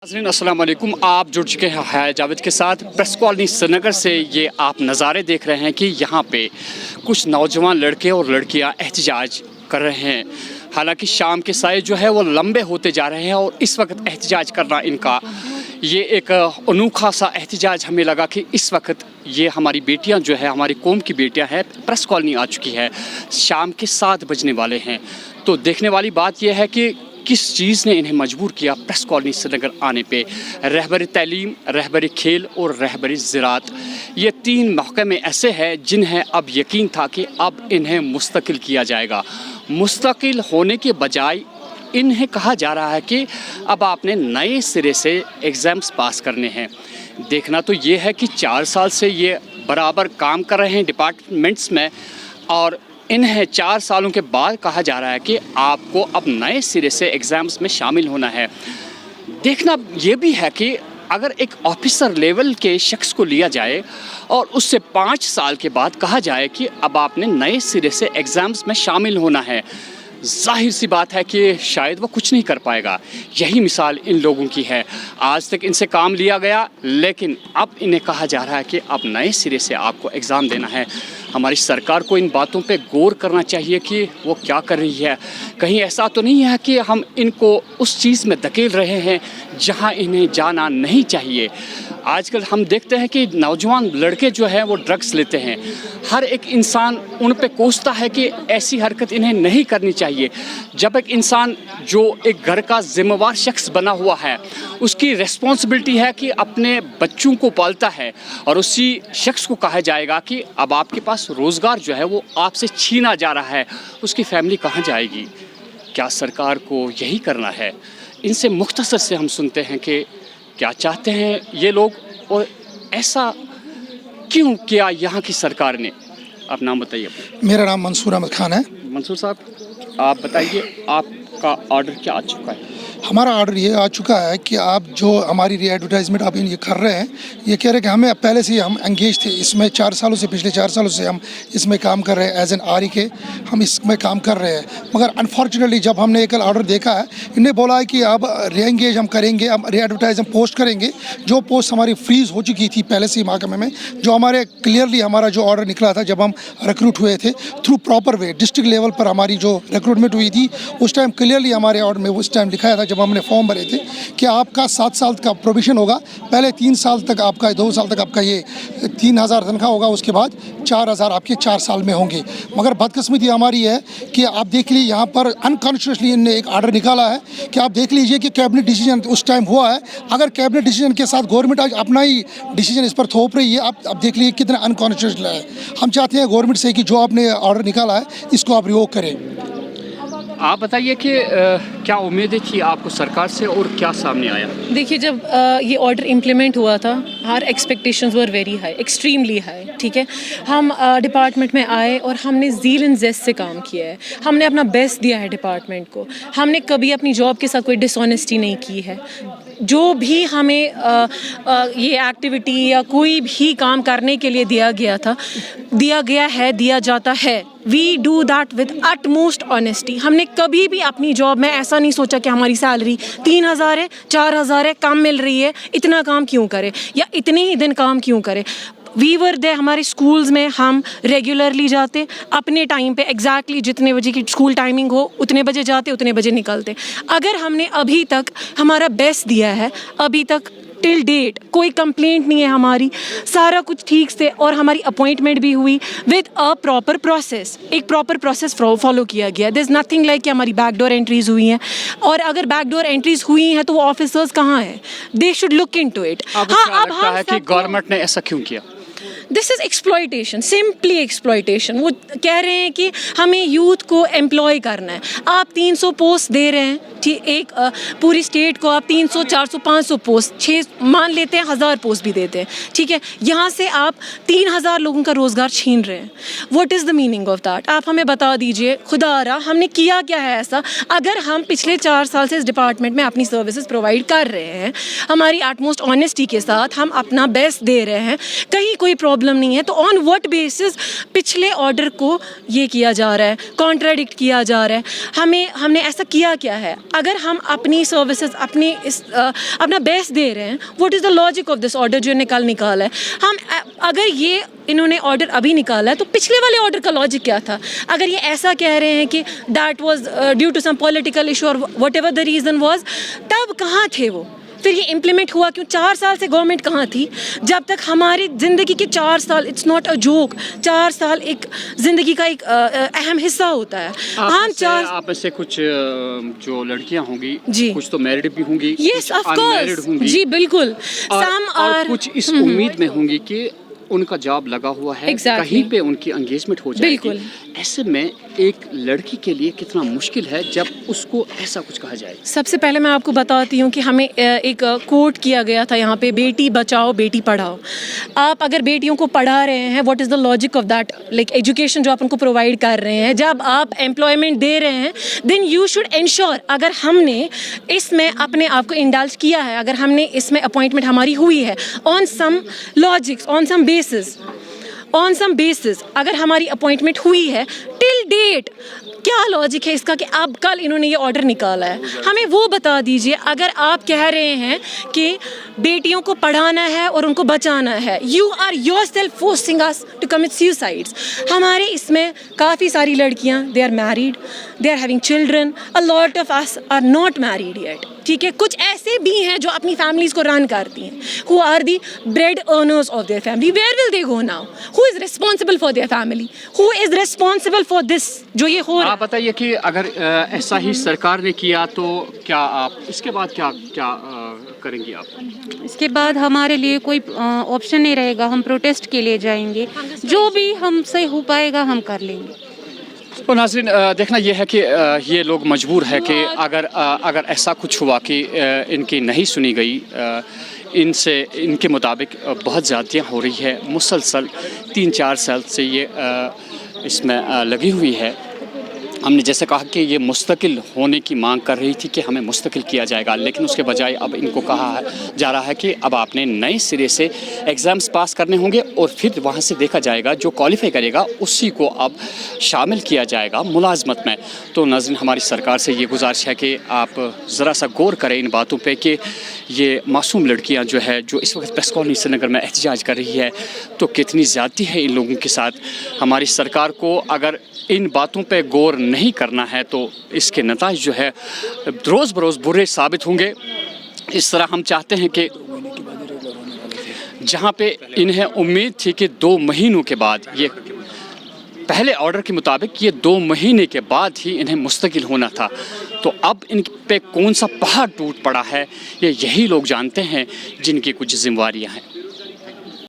नाज़रीन अस्सलाम वालेकुम। आप जुड़ चुके हैं है जावेद के साथ प्रेस कॉलोनी श्रीनगर से। ये आप नज़ारे देख रहे हैं कि यहाँ पे कुछ नौजवान लड़के और लड़कियाँ एहतजाज कर रहे हैं। हालांकि शाम के साए जो है वो लंबे होते जा रहे हैं और इस वक्त एहतजाज करना इनका ये एक अनोखा सा एहतजाज हमें लगा कि इस वक्त ये हमारी बेटियां जो है, हमारी कौम की बेटियां हैं, प्रेस कॉलोनी आ चुकी है। शाम के 7 बजने वाले हैं। तो देखने वाली बात यह है कि किस चीज़ ने इन्हें मजबूर किया प्रेस कॉलोनी श्रीनगर आने पे। रहबर तालीम, रहबर खेल और रहबर ज़राअत, ये 3 महकमे ऐसे हैं जिन्हें अब यकीन था कि अब इन्हें मुस्तकिल किया जाएगा। मुस्तकिल होने के बजाय इन्हें कहा जा रहा है कि अब आपने नए सिरे से एग्ज़ाम्स पास करने हैं। देखना तो ये है कि 4 साल से ये बराबर काम कर रहे हैं डिपार्टमेंट्स में और इन्हें 4 सालों के बाद कहा जा रहा है कि आपको अब नए सिरे से एग्ज़ाम्स में शामिल होना है। देखना ये भी है कि अगर एक ऑफिसर लेवल के शख्स को लिया जाए और उससे 5 साल के बाद कहा जाए कि अब आपने नए सिरे से एग्ज़ाम्स में शामिल होना है, जाहिर सी बात है कि शायद वो कुछ नहीं कर पाएगा। यही मिसाल इन लोगों की है। आज तक इनसे काम लिया गया, लेकिन अब इन्हें कहा जा रहा है कि अब नए सिरे से आपको एग्ज़ाम देना है। हमारी सरकार को इन बातों पे गौर करना चाहिए कि वो क्या कर रही है। कहीं ऐसा तो नहीं है कि हम इनको उस चीज़ में धकेल रहे हैं जहां इन्हें जाना नहीं चाहिए। आजकल हम देखते हैं कि नौजवान लड़के जो हैं वो ड्रग्स लेते हैं। हर एक इंसान उन पे कोसता है कि ऐसी हरकत इन्हें नहीं करनी चाहिए। जब एक इंसान जो एक घर का जिम्मेवार शख्स बना हुआ है, उसकी रिस्पॉन्सिबिलिटी है कि अपने बच्चों को पालता है और उसी शख्स को कहा जाएगा कि अब आपके पास रोज़गार जो है वो आपसे छीना जा रहा है, उसकी फैमिली कहाँ जाएगी? क्या सरकार को यही करना है? इनसे मुख्तसर से हम सुनते हैं कि क्या चाहते हैं ये लोग और ऐसा क्यों किया यहाँ की सरकार ने। आप नाम बताइए। मेरा नाम मंसूर अहमद खान है। मंसूर साहब, आप बताइए आपका ऑर्डर क्या आ चुका है? हमारा ऑर्डर ये आ चुका है कि आप जो हमारी री एडवर्टाइजमेंट आप ये कर रहे हैं, ये कह रहे हैं कि हमें पहले से ही हम एंगेज थे इसमें। 4 सालों से, पिछले 4 सालों से हम इसमें काम कर रहे हैं। एज एन आर के हम इसमें काम कर रहे हैं। मगर अनफॉर्चुनेटली जब हमने एक ऑर्डर देखा है, इन्हें बोला है कि अब री एंगेज हम करेंगे, अब री एडवर्टाइज हम पोस्ट करेंगे। जो पोस्ट हमारी फ्रीज़ हो चुकी थी पहले से ही महकमे में, जो हमारे क्लियरली हमारा जो ऑर्डर निकला था जब हम रिक्रूट हुए थे through proper way, district level पर हमारी जो रिक्रूटमेंट हुई थी, उस टाइम क्लियरली हमारे ऑर्डर में उस टाइम लिखाया था जब हमने फॉर्म भरे थे कि आपका 7 साल का प्रोविशन होगा। पहले 3 साल तक आपका, 2 साल तक आपका ये 3000 तनख्वाह होगा, उसके बाद 4000 आपके 4 साल में होंगे। मगर बदकिस्मती हमारी है कि आप देख लीजिए यहाँ पर अनकॉन्शियसली इन्होंने एक ऑर्डर निकाला है कि आप देख लीजिए कि कैबिनेट डिसीजन उस टाइम हुआ है। अगर कैबिनेट डिसीजन के साथ गवर्नमेंट आज अपना ही डिसीजन इस पर थोप रही है, आप देख लीजिए कितना अनकॉन्शियस है। हम चाहते हैं गवर्नमेंट से कि जो आपने ऑर्डर निकाला है इसको आप रिवोक करें। आप बताइए कि क्या उम्मीदें थी आपको सरकार से और क्या सामने आया? देखिए, जब ये ऑर्डर इम्प्लीमेंट हुआ था, हर expectations were very high, extremely high. ठीक है, हम डिपार्टमेंट में आए और हमने ज़ील एंड ज़ेस्ट से काम किया है। हमने अपना बेस्ट दिया है डिपार्टमेंट को। हमने कभी अपनी जॉब के साथ कोई डिसऑनेस्टी नहीं की है। जो भी हमें ये एक्टिविटी या कोई भी काम करने के लिए दिया गया था, दिया गया है, दिया जाता है, we do that with utmost honesty. हमने कभी भी अपनी जॉब में ऐसा नहीं सोचा कि हमारी सैलरी 3000 है, 4000 है, कम मिल रही है, इतना काम क्यों करें या इतने ही दिन काम क्यों करें। वी वर दे, हमारे स्कूल्स में हम रेगुलरली जाते, अपने टाइम पे एग्जैक्टली जितने बजे की स्कूल टाइमिंग हो उतने बजे जाते, उतने बजे निकलते। अगर हमने अभी तक हमारा बेस्ट दिया है, अभी तक टिल डेट कोई कंप्लेंट नहीं है हमारी, सारा कुछ ठीक से, और हमारी अपॉइंटमेंट भी हुई विद अ प्रॉपर प्रोसेस। एक प्रॉपर प्रोसेस फॉलो किया गया। दिस नथिंग लाइक कि हमारी बैकडोर एंट्रीज हुई हैं, और अगर बैकडोर एंट्रीज हुई हैं तो वो ऑफिसर्स कहाँ हैं? They should look into it. हाँ, अब लगता है कि गवर्नमेंट ने ऐसा क्यों किया? This is exploitation, simply exploitation. वो कह रहे हैं कि हमें यूथ को एम्प्लॉय करना है। आप 300 पोस्ट दे रहे हैं, ठीक, एक पूरी स्टेट को आप 300, 400, 500 पोस्ट, 6 मान लेते हैं, 1000 पोस्ट भी देते हैं, ठीक है। यहाँ से आप 3000 लोगों का रोज़गार छीन रहे हैं। What is the meaning of that? आप हमें बता दीजिए खुदारा, हमने किया क्या है ऐसा? अगर हम पिछले 4 साल से इस डिपार्टमेंट में अपनी सर्विसेज प्रोवाइड कर रहे हैं, हमारी एटमोस्ट ऑनेस्टी के साथ हम अपना बेस्ट दे रहे हैं, कहीं कोई کوئی پرابلم نہیں ہے. تو آن وٹ بیسس پچھلے آرڈر کو یہ کیا جا رہا ہے, کانٹراڈکٹ کیا جا رہا ہے. ہم نے ایسا کیا ہے؟ اگر ہم اپنی سروسز اپنا بیسٹ دے رہے ہیں, what is the logic of this order جو انہیں کل نکالا ہے؟ اگر یہ انہوں نے آرڈر ابھی نکالا ہے تو پچھلے والے آرڈر کا لاجک کیا تھا؟ اگر یہ ایسا کہہ رہے ہیں کہ that was due to some political issue اور whatever the reason was, تب کہاں تھے وہ؟ پھر یہ امپلیمنٹ ہوا کیوں؟ 4 سال سے گورنمنٹ کہاں تھی؟ جب تک ہماری زندگی کے 4 سال, اٹس ناٹ اے جوک, 4 سال ایک زندگی کا ایک اہم حصہ ہوتا ہے. آپ میں سے کچھ جو لڑکیاں ہوں گی, جی, کچھ تو میرڈ بھی ہوں گی, یس آف کورس, جی بالکل, اور کچھ اس امید میں ہوں گی کہ ان کا جاب لگا ہوا ہے, کہیں پہ ان کی انگیجمنٹ ہو جائے گی. ایسے میں ایک لڑکی کے لیے کتنا مشکل ہے جب اس کو ایسا کچھ کہا جائے. سب سے پہلے میں آپ کو بتاتی ہوں کہ ہمیں ایک کوٹ کیا گیا تھا یہاں پہ, بیٹی بچاؤ بیٹی پڑھاؤ. آپ اگر بیٹیوں کو پڑھا رہے ہیں, what is the logic of that? Like education جو آپ ان کو پرووائڈ کر رہے ہیں, جب آپ امپلائمنٹ دے رہے ہیں, دین یو شوڈ انشور. اگر ہم نے اس میں اپنے آپ کو انڈلج کیا ہے, اگر ہم نے اس میں اپوائنٹمنٹ ہماری ہوئی ہے آن سم لاجکس, آن سم بیسز اگر ہماری اپوائنٹمنٹ ہوئی ہے, ٹل ڈیٹ کیا لاجک ہے اس کا کہ اب کل انہوں نے یہ آرڈر نکالا ہے؟ ہمیں وہ بتا دیجئے. اگر آپ کہہ رہے ہیں کہ بیٹیوں کو پڑھانا ہے اور ان کو بچانا ہے, you are yourself forcing us to commit suicides. ہمارے اس میں کافی ساری لڑکیاں, they are married, they are having children, a lot of us are not married yet. ٹھیک ہے, کچھ ایسے بھی ہیں جو اپنی فیملیز کو رن کرتی ہیں, who are the bread earners of their family. Where will they go now? Who is responsible for their family? Who is responsible for this جو یہ ہو رہا ہے؟ آپ بتائیے کہ اگر ایسا ہی سرکار نے کیا تو کیا آپ اس کے بعد کیا کریں گی آپ؟ اس کے بعد ہمارے لیے کوئی آپشن نہیں رہے گا, ہم پروٹیسٹ کے لیے جائیں گے, جو بھی ہم سے ہو پائے گا ہم کر لیں گے. تو ناظرین, دیکھنا یہ ہے کہ یہ لوگ مجبور ہے کہ اگر ایسا کچھ ہوا کہ ان کی نہیں سنی گئی, ان کے مطابق بہت زیادتیاں ہو رہی ہے, مسلسل 3-4 سال سے یہ اس میں لگی ہوئی ہے. ہم نے جیسے کہا کہ یہ مستقل ہونے کی مانگ کر رہی تھی کہ ہمیں مستقل کیا جائے گا, لیکن اس کے بجائے اب ان کو کہا جا رہا ہے کہ اب آپ نے نئے سرے سے ایگزامس پاس کرنے ہوں گے اور پھر وہاں سے دیکھا جائے گا, جو کوالیفائی کرے گا اسی کو اب شامل کیا جائے گا ملازمت میں. تو ناظرین, ہماری سرکار سے یہ گزارش ہے کہ آپ ذرا سا غور کریں ان باتوں پہ کہ یہ معصوم لڑکیاں جو ہے جو اس وقت پریس کالونی سری نگر میں احتجاج کر رہی ہے, تو کتنی زیادتی ہے ان لوگوں کے ساتھ. ہماری سرکار کو اگر ان باتوں پہ غور نہیں کرنا ہے تو اس کے نتائج جو ہے روز بروز برے ثابت ہوں گے. اس طرح ہم چاہتے ہیں کہ جہاں پہ انہیں امید تھی کہ 2 مہینوں کے بعد, یہ پہلے آرڈر کے مطابق یہ 2 مہینے کے بعد ہی انہیں مستقل ہونا تھا, تو اب ان پہ کون سا پہاڑ ٹوٹ پڑا ہے یہ یہی لوگ جانتے ہیں جن کی کچھ ذمہ داریاں ہیں.